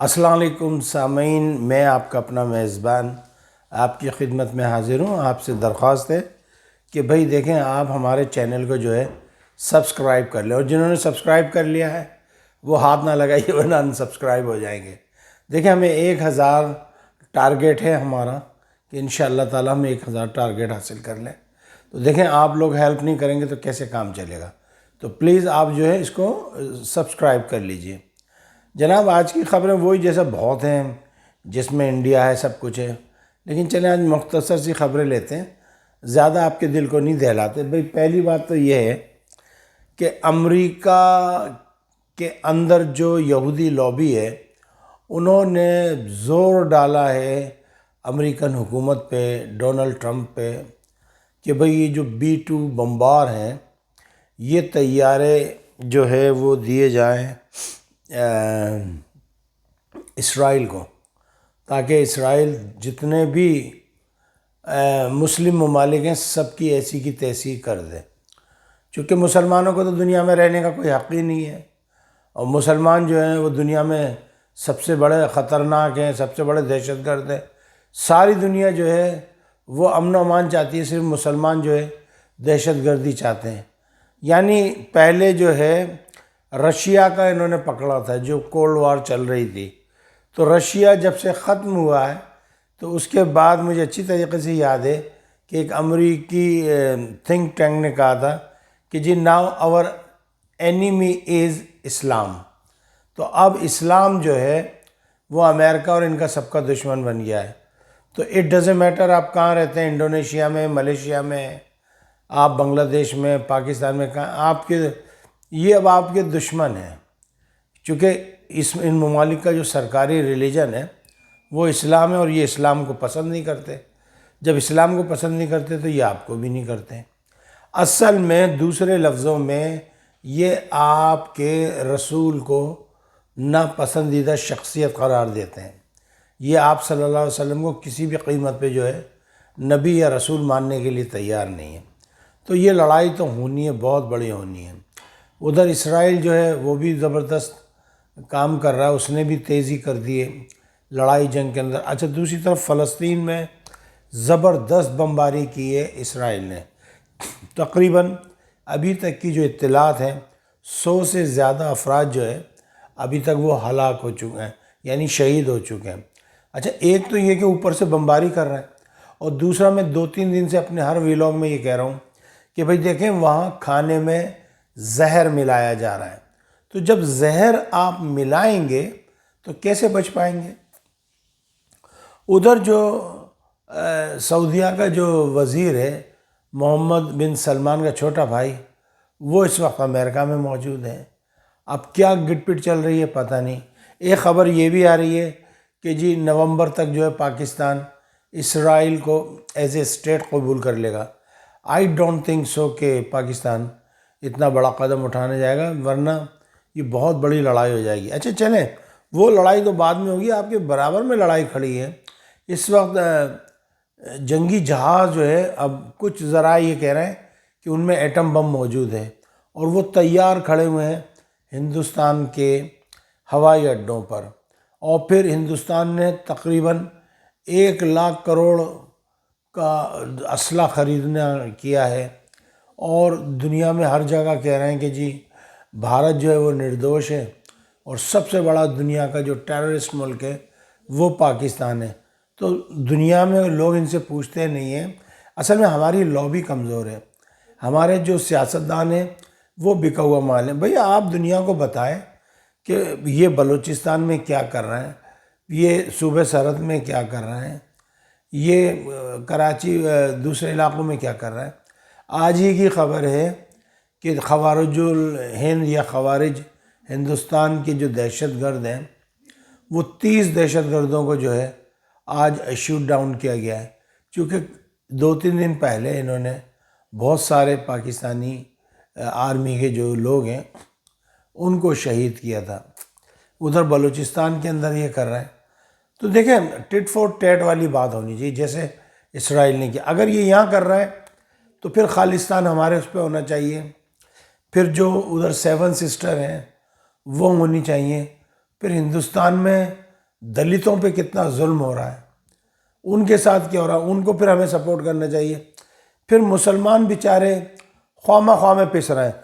السلام علیکم سامعین، میں آپ کا اپنا میزبان آپ کی خدمت میں حاضر ہوں۔ آپ سے درخواست ہے کہ بھئی دیکھیں، آپ ہمارے چینل کو جو ہے سبسکرائب کر لیں، اور جنہوں نے سبسکرائب کر لیا ہے وہ ہاتھ نہ لگائیے ورنہ انسبسکرائب ہو جائیں گے۔ دیکھیں، ہمیں 1000 ٹارگیٹ ہے ہمارا کہ انشاءاللہ تعالی ہم 1000 ٹارگیٹ حاصل کر لیں۔ تو دیکھیں، آپ لوگ ہیلپ نہیں کریں گے تو کیسے کام چلے گا؟ تو پلیز آپ جو ہے اس کو سبسکرائب کر لیجئے۔ جناب، آج کی خبریں وہی جیسا بہت ہیں، جس میں انڈیا ہے، سب کچھ ہے، لیکن چلیں آج مختصر سی خبریں لیتے ہیں، زیادہ آپ کے دل کو نہیں دہلاتے۔ بھئی پہلی بات تو یہ ہے کہ امریکہ کے اندر جو یہودی لابی ہے، انہوں نے زور ڈالا ہے امریکن حکومت پہ، ڈونلڈ ٹرمپ پہ، کہ بھئی یہ جو B-2 بمبار ہیں، یہ طیارے جو ہے وہ دیے جائیں اسرائیل کو، تاکہ اسرائیل جتنے بھی مسلم ممالک ہیں سب کی ایسی کی تیسی کر دے، چونکہ مسلمانوں کو تو دنیا میں رہنے کا کوئی حق ہی نہیں ہے، اور مسلمان جو ہیں وہ دنیا میں سب سے بڑے خطرناک ہیں، سب سے بڑے دہشت گرد ہیں۔ ساری دنیا جو ہے وہ امن و امان چاہتی ہے، صرف مسلمان جو ہے دہشت گردی چاہتے ہیں۔ یعنی پہلے جو ہے رشیا کا انہوں نے پکڑا تھا، جو کولڈ وار چل رہی تھی، تو رشیا جب سے ختم ہوا ہے تو اس کے بعد مجھے اچھی طریقے سے یاد ہے کہ ایک امریکی تھنک ٹینک نے کہا تھا کہ جی ناؤ اور اینیمی از اسلام، تو اب اسلام جو ہے وہ امریکہ اور ان کا سب کا دشمن بن گیا ہے۔ تو اٹ ڈزنٹ میٹر آپ کہاں رہتے ہیں، انڈونیشیا میں، ملیشیا میں، آپ بنگلہ دیش میں، پاکستان میں، کہاں آپ کے یہ اب آپ کے دشمن ہیں، چونکہ ان ممالک کا جو سرکاری ریلیجن ہے وہ اسلام ہے، اور یہ اسلام کو پسند نہیں کرتے۔ جب اسلام کو پسند نہیں کرتے تو یہ آپ کو بھی نہیں کرتے۔ اصل میں دوسرے لفظوں میں یہ آپ کے رسول کو ناپسندیدہ شخصیت قرار دیتے ہیں۔ یہ آپ صلی اللہ علیہ وسلم کو کسی بھی قیمت پہ جو ہے نبی یا رسول ماننے کے لیے تیار نہیں ہے۔ تو یہ لڑائی تو ہونی ہے، بہت بڑی ہونی ہے۔ ادھر اسرائیل جو ہے وہ بھی زبردست کام کر رہا ہے، اس نے بھی تیزی کر دی ہے لڑائی جنگ کے اندر۔ اچھا، دوسری طرف فلسطین میں زبردست بمباری کی ہے اسرائیل نے۔ تقریباً ابھی تک کی جو اطلاعات ہیں، 100 سے زیادہ افراد جو ہے ابھی تک وہ ہلاک ہو چکے ہیں، یعنی شہید ہو چکے ہیں۔ اچھا، ایک تو یہ کہ اوپر سے بمباری کر رہے ہیں، اور دوسرا میں 2-3 دن سے اپنے ہر ویلاگ میں یہ کہہ رہا ہوں کہ بھئی دیکھیں، وہاں کھانے میں زہر ملایا جا رہا ہے، تو جب زہر آپ ملائیں گے تو کیسے بچ پائیں گے؟ ادھر جو سعودیہ کا جو وزیر ہے، محمد بن سلمان کا چھوٹا بھائی، وہ اس وقت امریکہ میں موجود ہے۔ اب کیا گٹ پٹ چل رہی ہے پتہ نہیں۔ ایک خبر یہ بھی آ رہی ہے کہ جی نومبر تک جو ہے پاکستان اسرائیل کو ایز اے اسٹیٹ قبول کر لے گا۔ آئی ڈونٹ تھنک سو کہ پاکستان اتنا بڑا قدم اٹھانے جائے گا، ورنہ یہ بہت بڑی لڑائی ہو جائے گی۔ اچھا چلیں، وہ لڑائی تو بعد میں ہوگی، آپ کے برابر میں لڑائی کھڑی ہے اس وقت۔ جنگی جہاز جو ہے، اب کچھ ذرائع یہ کہہ رہے ہیں کہ ان میں ایٹم بم موجود ہے، اور وہ تیار کھڑے ہوئے ہیں ہندوستان کے ہوائی اڈوں پر، اور پھر ہندوستان نے تقریباً 1,00,000 کروڑ کا اسلحہ خریدنا کیا ہے، اور دنیا میں ہر جگہ کہہ رہے ہیں کہ جی بھارت جو ہے وہ نردوش ہے، اور سب سے بڑا دنیا کا جو ٹیررسٹ ملک ہے وہ پاکستان ہے۔ تو دنیا میں لوگ ان سے پوچھتے نہیں ہیں۔ اصل میں ہماری لابی کمزور ہے، ہمارے جو سیاستدان ہیں وہ بکا ہوا مال ہیں۔ بھئی آپ دنیا کو بتائیں کہ یہ بلوچستان میں کیا کر رہے ہیں، یہ صوبہ سرحد میں کیا کر رہے ہیں، یہ کراچی دوسرے علاقوں میں کیا کر رہے ہیں۔ آج ہی کی خبر ہے کہ خوارج الہند یا خوارج ہندوستان کے جو دہشت گرد ہیں، وہ 30 دہشت گردوں کو جو ہے آج شوٹ ڈاؤن کیا گیا ہے، چونکہ 2-3 دن پہلے انہوں نے بہت سارے پاکستانی آرمی کے جو لوگ ہیں ان کو شہید کیا تھا۔ ادھر بلوچستان کے اندر یہ کر رہے ہیں۔ تو دیکھیں، ٹٹ فور ٹیٹ والی بات ہونی چاہیے، جیسے اسرائیل نے کیا۔ اگر یہ یہاں کر رہا ہے تو پھر خالصتان ہمارے اس پہ ہونا چاہیے، پھر جو ادھر 7 سسٹر ہیں وہ ہونی چاہیے، پھر ہندوستان میں دلتوں پہ کتنا ظلم ہو رہا ہے، ان کے ساتھ کیا ہو رہا ہے، ان کو پھر ہمیں سپورٹ کرنا چاہیے۔ پھر مسلمان بیچارے خواہ میں پس رہے ہیں۔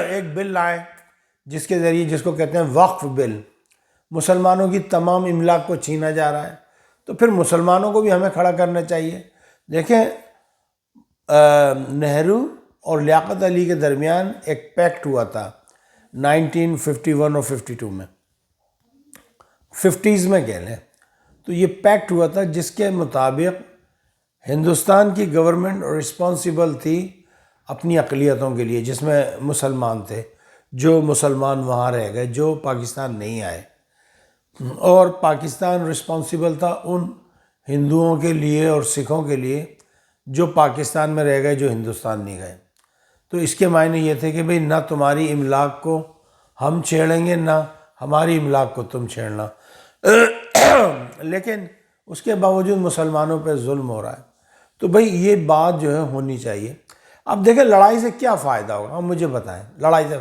ایک بل لائیں جس کے ذریعے، جس کو کہتے ہیں وقف بل، مسلمانوں کی تمام املاک کو چھینا جا رہا ہے، تو پھر مسلمانوں کو بھی ہمیں کھڑا کرنا چاہیے۔ دیکھیں، نہرو اور لیاقت علی کے درمیان ایک پیکٹ ہوا تھا 1951 اور 52 میں، 50s میں کہہ لیں، تو یہ پیکٹ ہوا تھا جس کے مطابق ہندوستان کی گورنمنٹ رسپانسیبل تھی اپنی اقلیتوں کے لیے، جس میں مسلمان تھے، جو مسلمان وہاں رہ گئے، جو پاکستان نہیں آئے، اور پاکستان رسپانسیبل تھا ان ہندوؤں کے لیے اور سکھوں کے لیے جو پاکستان میں رہ گئے، جو ہندوستان نہیں گئے۔ تو اس کے معنی یہ تھے کہ بھئی نہ تمہاری املاک کو ہم چھیڑیں گے، نہ ہماری املاک کو تم چھیڑنا۔ لیکن اس کے باوجود مسلمانوں پہ ظلم ہو رہا ہے۔ تو بھئی یہ بات جو ہے ہونی چاہیے۔ اب دیکھیں لڑائی سے کیا فائدہ ہوگا، ہم مجھے بتائیں، لڑائی سے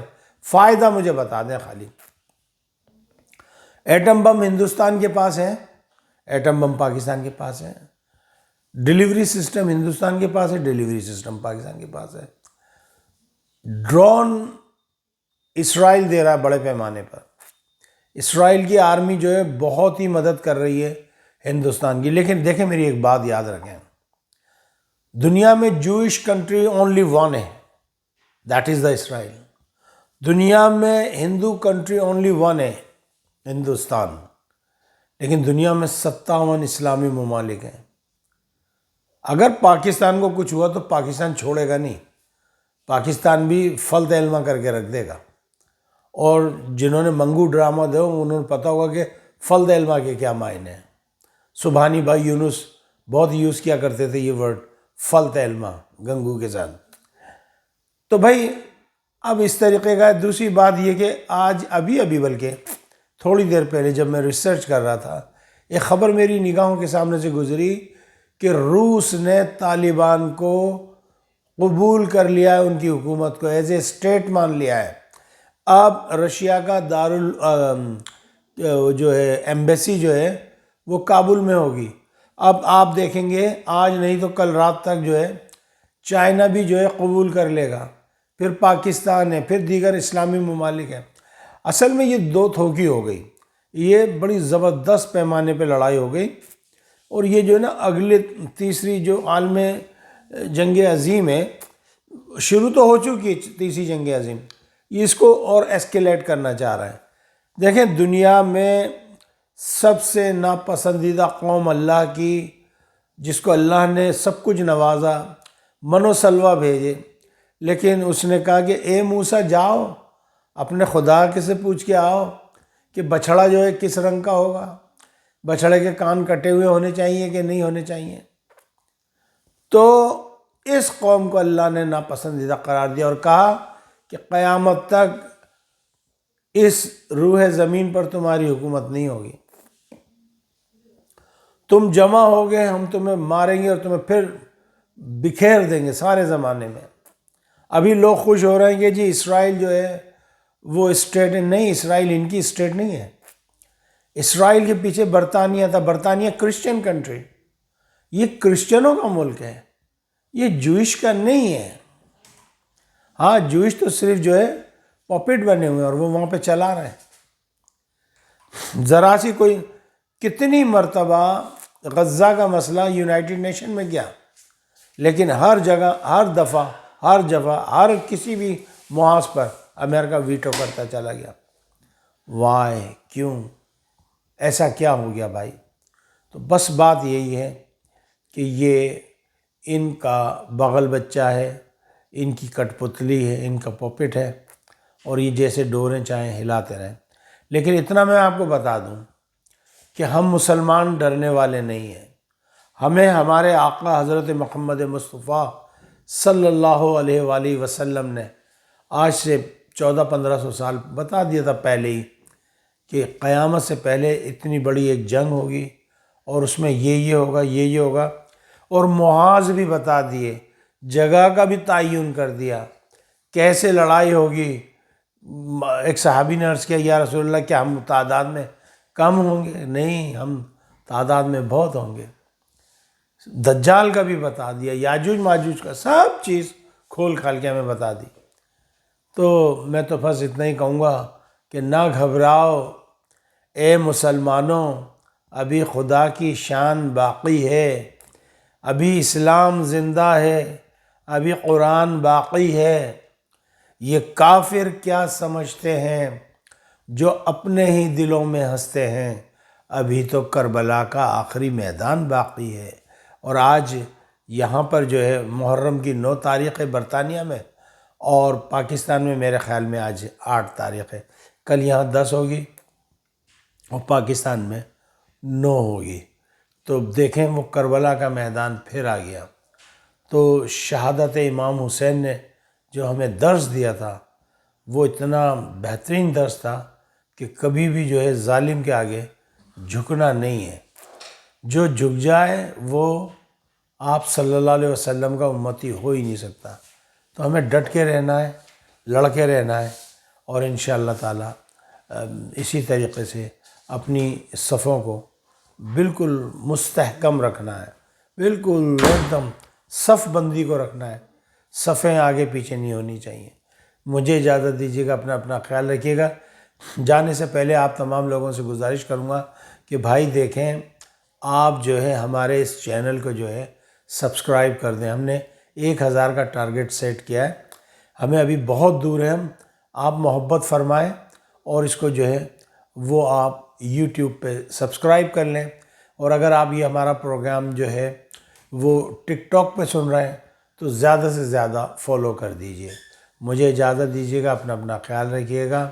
فائدہ مجھے بتا دیں خالی۔ ایٹم بم ہندوستان کے پاس ہے، ایٹم بم پاکستان کے پاس ہے، ڈیلیوری سسٹم ہندوستان کے پاس ہے، ڈیلیوری سسٹم پاکستان کے پاس ہے، ڈرون اسرائیل دے رہا ہے بڑے پیمانے پر، اسرائیل کی آرمی جو ہے بہت ہی مدد کر رہی ہے ہندوستان کی۔ لیکن دیکھیں میری ایک بات یاد رکھیں، دنیا میں جوئش کنٹری اونلی ون ہے، دیٹ از دا اسرائیل۔ دنیا میں ہندو کنٹری اونلی ون ہے، ہندوستان۔ لیکن دنیا میں 57 اسلامی ممالک ہیں۔ اگر پاکستان کو کچھ ہوا تو پاکستان چھوڑے گا نہیں، پاکستان بھی فلط علمہ کر کے رکھ دے گا۔ اور جنہوں نے منگو ڈرامہ دے انہوں نے پتہ ہوگا کہ فلط علمہ کے کیا معنی ہیں۔ سبحانی بھائی یونس بہت یوز کیا کرتے تھے یہ ورڈ، فلط علمہ، گنگو کے ساتھ۔ تو بھائی اب اس طریقے کا ہے۔ دوسری بات یہ کہ آج ابھی بلکہ تھوڑی دیر پہلے جب میں ریسرچ کر رہا تھا، ایک خبر میری نگاہوں کے سامنے سے گزری کہ روس نے طالبان کو قبول کر لیا ہے، ان کی حکومت کو ایز اے اسٹیٹ مان لیا ہے۔ اب رشیا کا جو ہے ایمبیسی جو ہے وہ کابل میں ہوگی۔ اب آپ دیکھیں گے آج نہیں تو کل رات تک جو ہے چائنا بھی جو ہے قبول کر لے گا، پھر پاکستان ہے، پھر دیگر اسلامی ممالک ہیں۔ اصل میں یہ دو تھوکی ہو گئی، یہ بڑی زبردست پیمانے پہ لڑائی ہو گئی۔ اور یہ جو ہے نا اگلے تیسری جو عالم جنگ عظیم ہے، شروع تو ہو چکی ہے تیسری جنگ عظیم، یہ اس کو اور ایسکیلیٹ کرنا چاہ رہا ہے۔ دیکھیں دنیا میں سب سے ناپسندیدہ قوم اللہ کی، جس کو اللہ نے سب کچھ نوازا، من و سلوہ بھیجے، لیکن اس نے کہا کہ اے موسیٰ جاؤ اپنے خدا کے سے پوچھ کے آؤ کہ بچھڑا جو ہے کس رنگ کا ہوگا، بچھڑے کے کان کٹے ہوئے ہونے چاہیے کہ نہیں ہونے چاہیے۔ تو اس قوم کو اللہ نے ناپسندیدہ قرار دیا اور کہا کہ قیامت تک اس روح زمین پر تمہاری حکومت نہیں ہوگی، تم جمع ہوگے، ہم تمہیں ماریں گے اور تمہیں پھر بکھیر دیں گے سارے زمانے میں۔ ابھی لوگ خوش ہو رہے ہیں کہ جی اسرائیل جو ہے وہ اسٹیٹ نہیں، اسرائیل ان کی اسٹیٹ نہیں ہے۔ اسرائیل کے پیچھے برطانیہ تھا، برطانیہ کرسچن کنٹری، یہ کرسچنوں کا ملک ہے، یہ جوئش کا نہیں ہے۔ ہاں جوئش تو صرف جو ہے پاپٹ بنے ہوئے ہیں اور وہ وہاں پہ چلا رہے ہیں۔ ذرا سی کوئی کتنی مرتبہ غزہ کا مسئلہ یونائٹڈ نیشن میں گیا، لیکن ہر جگہ، ہر دفعہ، ہر کسی بھی محاذ پر امریکہ ویٹو کرتا چلا گیا۔ وائے، کیوں، ایسا کیا ہو گیا بھائی؟ تو بس بات یہی ہے کہ یہ ان کا بغل بچہ ہے، ان کی کٹ پتلی ہے، ان کا پاپٹ ہے، اور یہ جیسے ڈوریں چاہیں ہلاتے رہیں۔ لیکن اتنا میں آپ کو بتا دوں کہ ہم مسلمان ڈرنے والے نہیں ہیں۔ ہمیں ہمارے آقا حضرت محمد مصطفیٰ صلی اللہ علیہ وآلہ وسلم نے آج سے 1400-1500 سال بتا دیا تھا پہلے ہی کہ قیامت سے پہلے اتنی بڑی ایک جنگ ہوگی اور اس میں یہ ہوگا، یہ ہوگا، اور محاذ بھی بتا دیے، جگہ کا بھی تعین کر دیا، کیسے لڑائی ہوگی۔ ایک صحابی نے عرض کیا یا رسول اللہ کیا ہم تعداد میں کم ہوں گے؟ نہیں، ہم تعداد میں بہت ہوں گے۔ دجال کا بھی بتا دیا، یاجوج ماجوج کا، سب چیز کھول کھال کے ہمیں بتا دی۔ تو میں تو بس اتنا ہی کہوں گا کہ نہ گھبراؤ اے مسلمانوں، ابھی خدا کی شان باقی ہے، ابھی اسلام زندہ ہے، ابھی قرآن باقی ہے۔ یہ کافر کیا سمجھتے ہیں جو اپنے ہی دلوں میں ہنستے ہیں، ابھی تو کربلا کا آخری میدان باقی ہے۔ اور آج یہاں پر جو ہے محرم کی 9 تاریخ ہے برطانیہ میں، اور پاکستان میں میرے خیال میں آج 8 تاریخ ہے، کل یہاں 10 ہوگی اور پاکستان میں 9 ہوگی۔ تو دیکھیں وہ کربلا کا میدان پھر آ گیا۔ تو شہادت امام حسین نے جو ہمیں درس دیا تھا وہ اتنا بہترین درس تھا کہ کبھی بھی جو ہے ظالم کے آگے جھکنا نہیں ہے۔ جو جھک جائے وہ آپ صلی اللہ علیہ وسلم کا امتی ہو ہی نہیں سکتا۔ تو ہمیں ڈٹ کے رہنا ہے، لڑ کے رہنا ہے، اور انشاءاللہ تعالی اسی طریقے سے اپنی صفوں کو بالکل مستحکم رکھنا ہے، بالکل ایک دم صف بندی کو رکھنا ہے، صفیں آگے پیچھے نہیں ہونی چاہیے۔ مجھے اجازت دیجیے گا، اپنا خیال رکھیے گا۔ جانے سے پہلے آپ تمام لوگوں سے گزارش کروں گا کہ بھائی دیکھیں، آپ جو ہے ہمارے اس چینل کو جو ہے سبسکرائب کر دیں۔ ہم نے 1000 کا ٹارگٹ سیٹ کیا ہے، ہمیں ابھی بہت دور ہے۔ آپ محبت فرمائیں اور اس کو جو ہے وہ آپ یوٹیوب پہ سبسکرائب کر لیں، اور اگر آپ یہ ہمارا پروگرام جو ہے وہ ٹک ٹاک پہ سن رہے ہیں تو زیادہ سے زیادہ فالو کر دیجئے۔ مجھے اجازت دیجیے گا، اپنا خیال رکھیے گا۔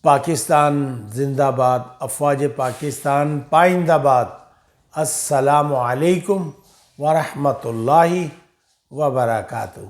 پاکستان زندہ باد، افواج پاکستان پائندہ باد۔ السلام علیکم ورحمۃ اللہ وبرکاتہ۔